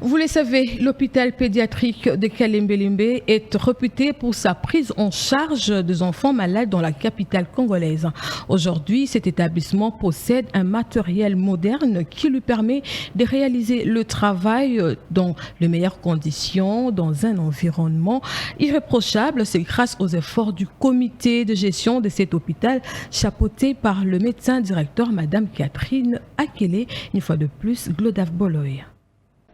Vous le savez, l'hôpital pédiatrique de Kalembe-Limbe est réputé pour sa prise en charge des enfants malades dans la capitale congolaise. Aujourd'hui, cet établissement possède un matériel moderne qui lui permet de réaliser le travail dans les meilleures conditions, dans un environnement irréprochable. C'est grâce aux efforts du comité de gestion de cet hôpital, chapeauté par le médecin directeur, Madame Catherine Akele. Une fois de plus, Glodave Boloy.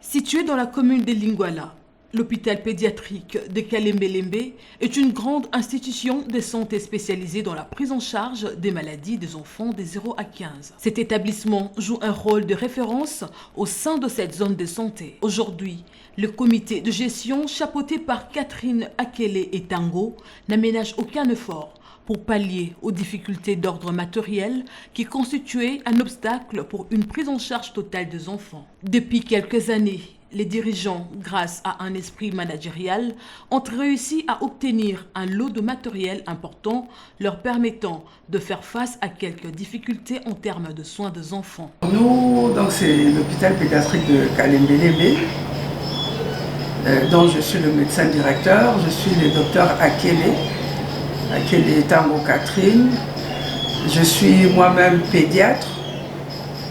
Situé dans la commune de Lingwala, l'hôpital pédiatrique de Kalembe-Limbe est une grande institution de santé spécialisée dans la prise en charge des maladies des enfants de 0 à 15. Cet établissement joue un rôle de référence au sein de cette zone de santé. Aujourd'hui, le comité de gestion, chapeauté par Catherine Akele et Tango, n'aménage aucun effort pour pallier aux difficultés d'ordre matériel qui constituaient un obstacle pour une prise en charge totale des enfants. Depuis quelques années, les dirigeants, grâce à un esprit managérial, ont réussi à obtenir un lot de matériel important leur permettant de faire face à quelques difficultés en termes de soins des enfants. Nous, donc c'est l'hôpital pédiatrique de Kalembe-Limbe, dont je suis le médecin directeur. Je suis le docteur Akele Tango Catherine. Je suis moi-même pédiatre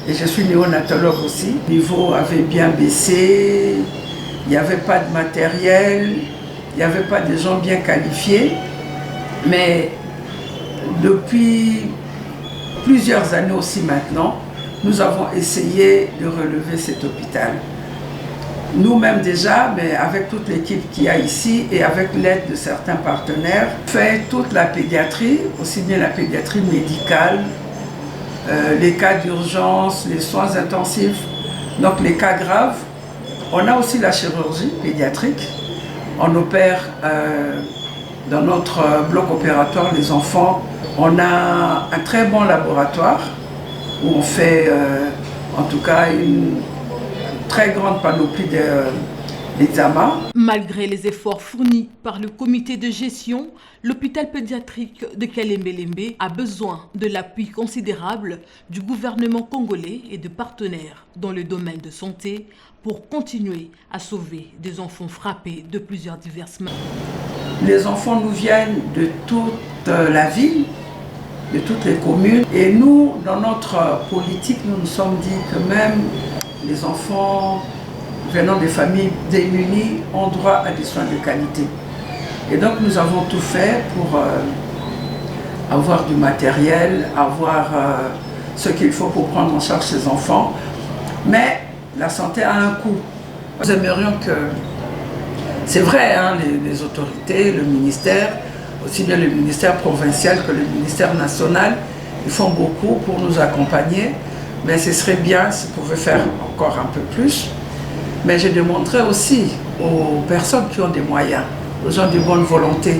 et je suis néonatologue aussi. Le niveau avait bien baissé, il n'y avait pas de matériel, il n'y avait pas de gens bien qualifiés. Mais depuis plusieurs années aussi maintenant, nous avons essayé de relever cet hôpital. Nous-mêmes déjà, mais avec toute l'équipe qu'il y a ici et avec l'aide de certains partenaires, fait toute la pédiatrie, aussi bien la pédiatrie médicale, les cas d'urgence, les soins intensifs, donc les cas graves. On a aussi la chirurgie pédiatrique. On opère dans notre bloc opératoire les enfants. On a un très bon laboratoire où on fait en tout cas une très grande panoplie d'examens. Malgré les efforts fournis par le comité de gestion, l'hôpital pédiatrique de Kalembe-Limbe a besoin de l'appui considérable du gouvernement congolais et de partenaires dans le domaine de santé pour continuer à sauver des enfants frappés de plusieurs diverses maladies. Les enfants nous viennent de toute la ville, de toutes les communes. Et nous, dans notre politique, nous nous sommes dit que même les enfants venant des familles démunies ont droit à des soins de qualité. Et donc nous avons tout fait pour avoir du matériel, avoir ce qu'il faut pour prendre en charge ces enfants. Mais la santé a un coût. Nous aimerions que, c'est vrai, hein, les autorités, le ministère, aussi bien le ministère provincial que le ministère national, ils font beaucoup pour nous accompagner. Mais ce serait bien s'ils pouvaient faire encore un peu plus. Mais je demanderais aussi aux personnes qui ont des moyens, aux gens de bonne volonté.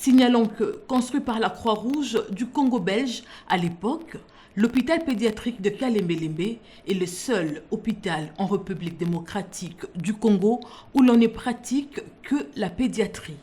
Signalons que, construit par la Croix-Rouge du Congo belge à l'époque, l'hôpital pédiatrique de Kalembe-Limbe est le seul hôpital en République démocratique du Congo où l'on ne pratique que la pédiatrie.